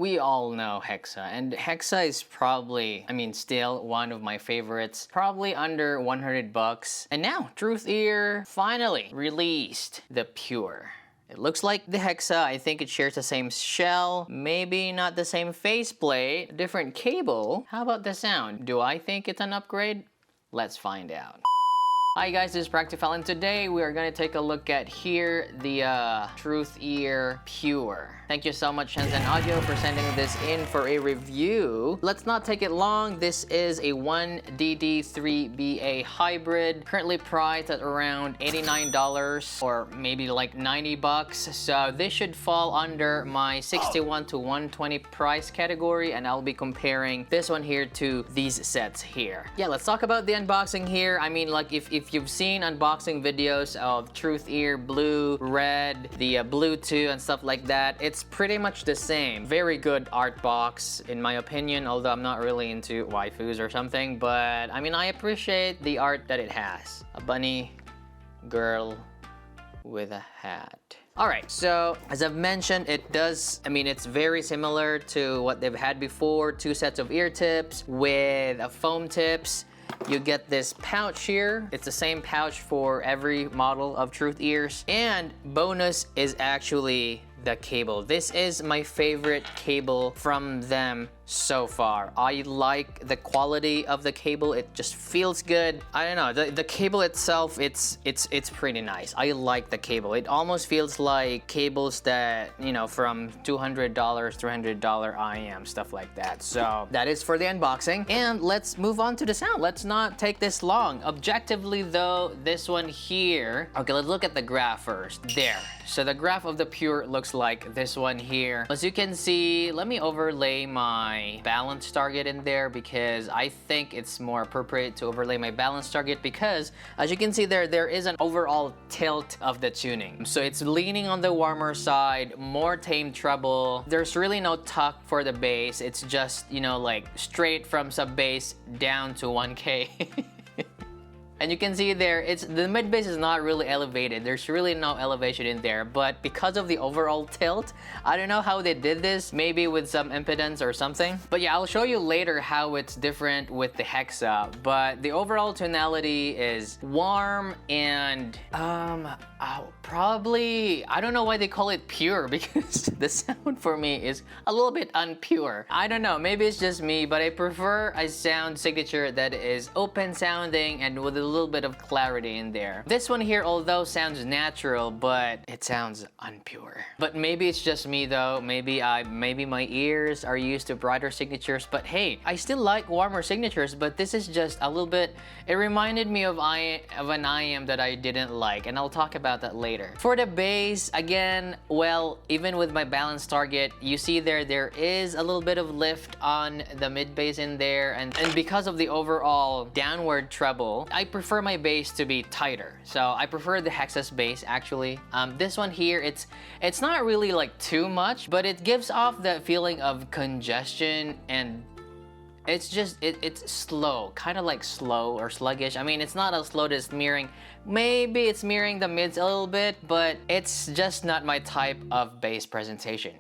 We all know Hexa, and Hexa is probably, still one of my favorites, probably under 100 bucks. And now, Truthear finally released the Pure. It looks like the Hexa. I think it shares the same shell, maybe not the same faceplate, different cable. How about the sound? Do I think it's an upgrade? Let's find out. Hi guys, this is Practiphile, and today we are going to take a look at here the Truthear Pure. Thank you so much Shenzhen Audio for sending this in for a review. Let's not take it long. This is a 1DD3BA hybrid, currently priced at around $89 or maybe like 90 bucks. So this should fall under my 61 to 120 price category, and I'll be comparing this one here to these sets here. Yeah, let's talk about the unboxing here. Like if you've seen unboxing videos of Truthear Blue, Red, the Blue 2 and stuff like that, it's pretty much the same. Very good art box in my opinion, although I'm not really into waifus or something, but I appreciate the art that it has. A bunny girl with a hat. Alright, so as I've mentioned, it's very similar to what they've had before. Two sets of ear tips with foam tips. You get this pouch here. It's the same pouch for every model of Truthears. And bonus is actually the cable. This is my favorite cable from them so far. I like the quality of the cable. It just feels good. I don't know, the cable itself, it's pretty nice. I like the cable. It almost feels like cables that, from $200, $300 IEM, stuff like that. So that is for the unboxing. And let's move on to the sound. Let's not take this long. Objectively though, this one here, okay, let's look at the graph first. There. So the graph of the Pure looks like this one here. As you can see, let me overlay my balance target in there because I think it's more appropriate to overlay my balance target because as you can see there is an overall tilt of the tuning. So it's leaning on the warmer side, more tame treble. There's really no tuck for the bass. It's just, like straight from sub bass down to 1K. And you can see there, the mid bass is not really elevated. There's really no elevation in there, but because of the overall tilt, I don't know how they did this, maybe with some impedance or something. But yeah, I'll show you later how it's different with the Hexa, but the overall tonality is warm and probably, I don't know why they call it pure because the sound for me is a little bit unpure. I don't know, maybe it's just me, but I prefer a sound signature that is open sounding and with a little bit of clarity in there. This one here, although sounds natural, but it sounds unpure. But maybe it's just me though. Maybe my ears are used to brighter signatures, but hey, I still like warmer signatures, but this is just a little bit, it reminded me of an IEM that I didn't like, and I'll talk about that later. For the bass, again, well, even with my balance target, you see there is a little bit of lift on the mid bass in there, and because of the overall downward treble, I prefer my bass to be tighter. So I prefer the Hexa's bass actually. This one here, it's not really like too much, but it gives off the feeling of congestion, and it's just, it's slow, kind of like slow or sluggish. It's not as slow as mirroring. Maybe it's mirroring the mids a little bit, but it's just not my type of bass presentation.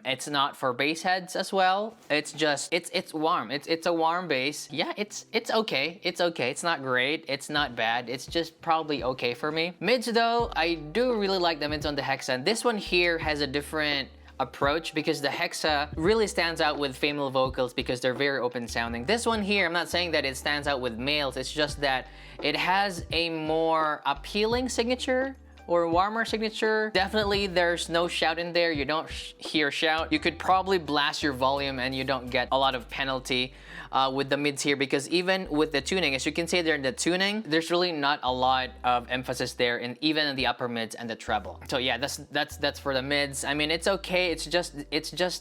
It's not for bass heads as well. It's just, it's warm. It's a warm bass. Yeah, it's okay. It's okay. It's not great. It's not bad. It's just probably okay for me. Mids though, I do really like the mids on the Hexa. And this one here has a different approach because the Hexa really stands out with female vocals because they're very open sounding. This one here, I'm not saying that it stands out with males, it's just that it has a more appealing signature or warmer signature. Definitely there's no shout in there. You don't hear shout. You could probably blast your volume and you don't get a lot of penalty with the mids here, because even with the tuning, as you can see there in the tuning, there's really not a lot of emphasis there, and even in the upper mids and the treble. So yeah, that's for the mids. It's okay. It's just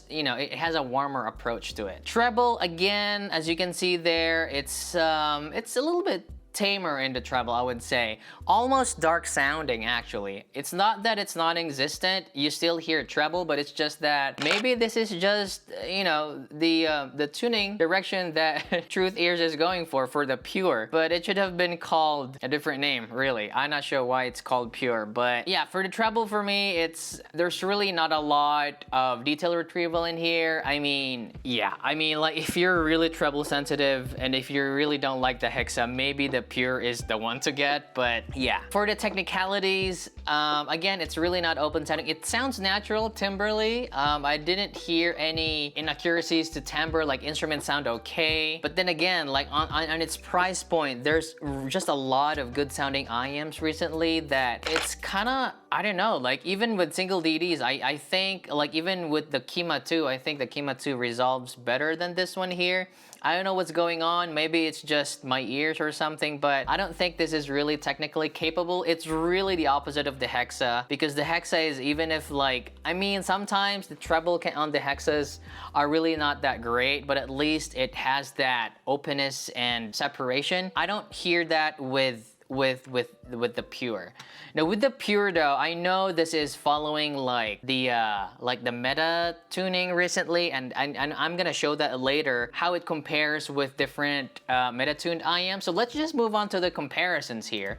it has a warmer approach to it. Treble, again, as you can see there, it's a little bit tamer in the treble, I would say. Almost dark sounding, actually. It's not that it's non-existent, you still hear treble, but it's just that maybe this is just, you know, the tuning direction that Truthear is going for the Pure. But it should have been called a different name, really. I'm not sure why it's called Pure, but yeah, for the treble for me, there's really not a lot of detail retrieval in here. I mean, yeah, I mean, like if you're really treble sensitive and if you really don't like the hexa, maybe the Pure is the one to get. But yeah, for the technicalities, again, it's really not open sounding. It sounds natural timbrely. I didn't hear any inaccuracies to timbre, like instruments sound okay. But then again, like on its price point, there's just a lot of good sounding IEMs recently that it's kind of, I don't know, like even with single DDs, I think like even with the Kima 2, I think the Kima 2 resolves better than this one here. I don't know what's going on. Maybe it's just my ears or something, but I don't think this is really technically capable. It's really the opposite of the hexa, because the hexa is, even if like, I mean, sometimes the treble on the hexas are really not that great, but at least it has that openness and separation. I don't hear that with the Pure. Now with the Pure though, I know this is following like the meta tuning recently, and I'm gonna show that later how it compares with different meta tuned IEM. So let's just move on to the comparisons here.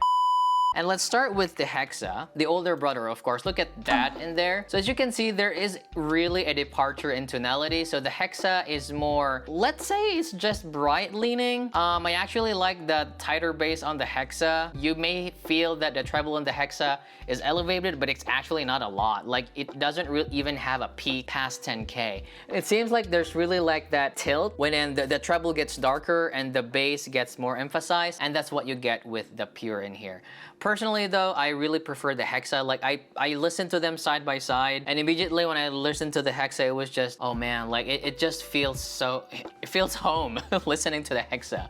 And let's start with the hexa, the older brother, of course. Look at that in there. So as you can see, there is really a departure in tonality. So the hexa is more, let's say it's just bright leaning. I actually like the tighter bass on the hexa. You may feel that the treble on the hexa is elevated, but it's actually not a lot. Like it doesn't really even have a peak past 10K. It seems like there's really like that tilt when the treble gets darker and the bass gets more emphasized, and that's what you get with the Pure in here. Personally though, I really prefer the hexa. Like I listened to them side by side, and immediately when I listened to the hexa, it was just, oh man, like it just feels so, it feels home listening to the hexa.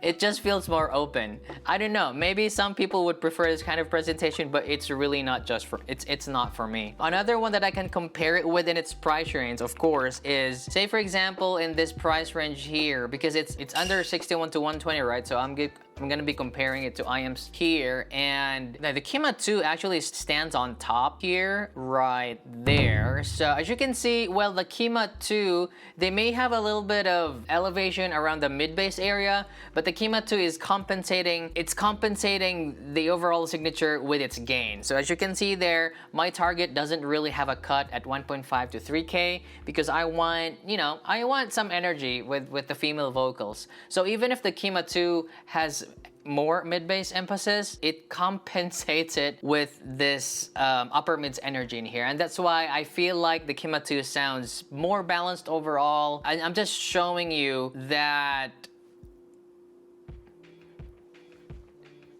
It just feels more open. I don't know, maybe some people would prefer this kind of presentation, but it's really not just for, it's not for me. Another one that I can compare it with in its price range, of course, is, say for example, in this price range here, because it's under 61 to 120, right? So I'm gonna be comparing it to IEMs here, and the Kima 2 actually stands on top here, right there. So as you can see, well, the Kima 2, they may have a little bit of elevation around the mid-bass area, but the Kima 2 is compensating the overall signature with its gain. So as you can see there, my target doesn't really have a cut at 1.5 to 3K because I want, you know, I want some energy with the female vocals. So even if the Kima 2 has more mid-bass emphasis, it compensates it with this upper mids energy in here, and that's why I feel like the Kima 2 sounds more balanced overall. I'm just showing you that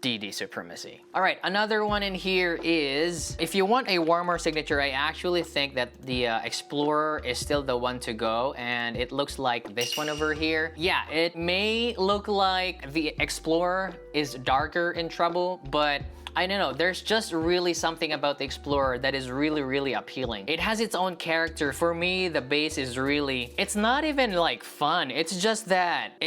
DD supremacy. All right, another one in here is, if you want a warmer signature, I actually think that the Explorer is still the one to go, and it looks like this one over here. Yeah, it may look like the Explorer is darker in treble, but I don't know, there's just really something about the Explorer that is really, really appealing. It has its own character. For me, the bass is really, it's not even like fun, it's just that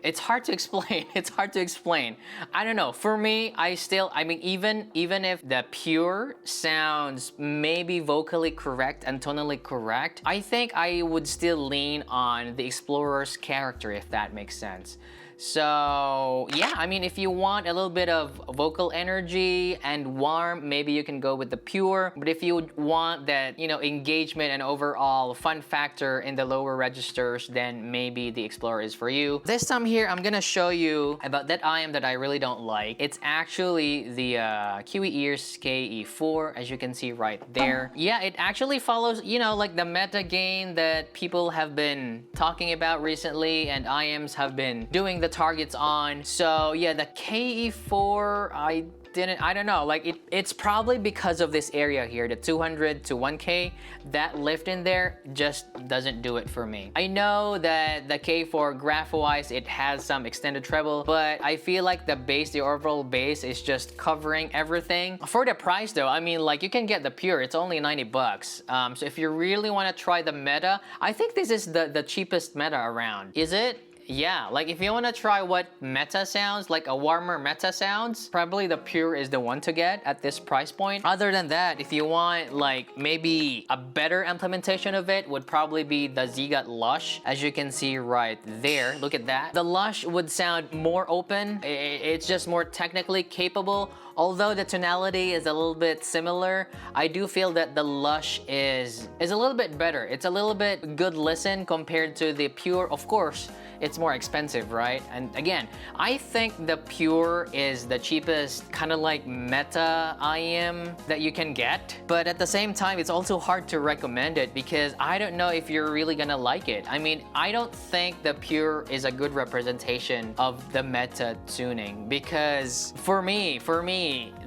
it's hard to explain. It's hard to explain. I don't know. For me, I mean, even if the Pure sounds maybe vocally correct and tonally correct, I think I would still lean on the Explorer's character, if that makes sense. So yeah, I mean, if you want a little bit of vocal energy and warm, maybe you can go with the Pure. But if you want that, you know, engagement and overall fun factor in the lower registers, then maybe the Explorer is for you. This time here, I'm gonna show you about that IEM that I really don't like. It's actually the Kiwi Ears KE4, as you can see right there. Yeah, it actually follows, you know, like the meta gain that people have been talking about recently, and IEMs have been doing the targets on. So yeah, the KE4, I don't know, like it's probably because of this area here, the 200 to 1K, that lift in there just doesn't do it for me. I know that the K4 graph-wise, it has some extended treble, but I feel like the bass, the overall bass is just covering everything. For the price though, I mean, like you can get the Pure, it's only 90 bucks. So if you really want to try the meta, I think this is the cheapest meta around. Is it? yeah, like if you want to try what Meta sounds, like a warmer Meta sounds, probably the Pure is the one to get at this price point. Other than that, if you want like maybe a better implementation of it, would probably be the Zigot Lush. As you can see right there, look at that. The Lush would sound more open. It's just more technically capable. Although the tonality is a little bit similar, I do feel that the Lush is a little bit better. It's a little bit good listen compared to the Pure. Of course, it's more expensive, right? And again, I think the Pure is the cheapest kind of like Meta IEM that you can get. But at the same time, it's also hard to recommend it because I don't know if you're really gonna like it. I mean, I don't think the Pure is a good representation of the Meta tuning because for me,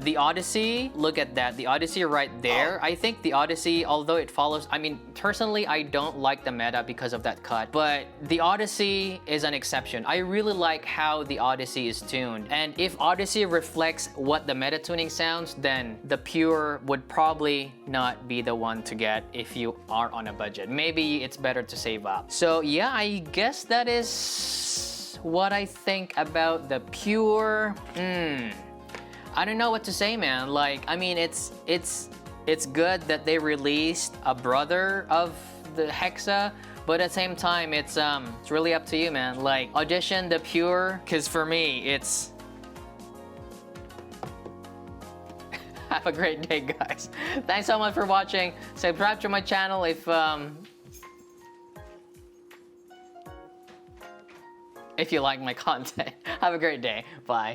the Odyssey, look at that, the Odyssey right there. I think the Odyssey, although it follows, I mean, personally, I don't like the Meta because of that cut, but the Odyssey is an exception. I really like how the Odyssey is tuned. And if Odyssey reflects what the Meta tuning sounds, then the Pure would probably not be the one to get if you are on a budget. Maybe it's better to save up. So yeah, I guess that is what I think about the Pure. I don't know what to say, man. Like, I mean, it's good that they released a brother of the Hexa, but at the same time, it's really up to you, man. Like, audition the Pure, because for me, it's... Have a great day, guys. Thanks so much for watching. Subscribe to my channel if you like my content. Have a great day. Bye.